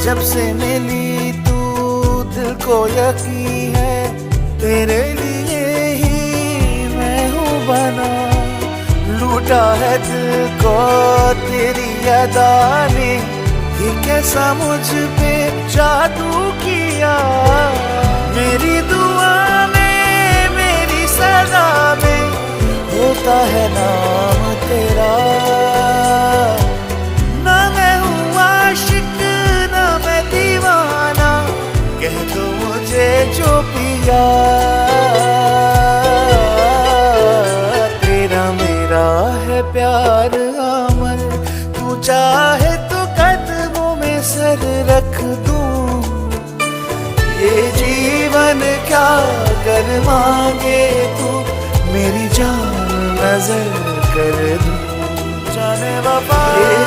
जब से मिली तू दिल को यकीन है तेरे लिए ही मैं हूँ बना। लूटा है दिल को तेरी अदा ने, ये कैसा मुझ पे जादू किया। मेरी दुआ में मेरी सजा में होता है नाम तेरा। ना मैं हूँ आशिक ना मैं दीवाना, कह दो मुझे जो पिया। तेरा मेरा है प्यार अमर, तू चाहे तो कदमों में सर रख दूं। ये जीवन क्या कर मांगे तू, मेरी जान नजर कर दूं। जाने वफा ये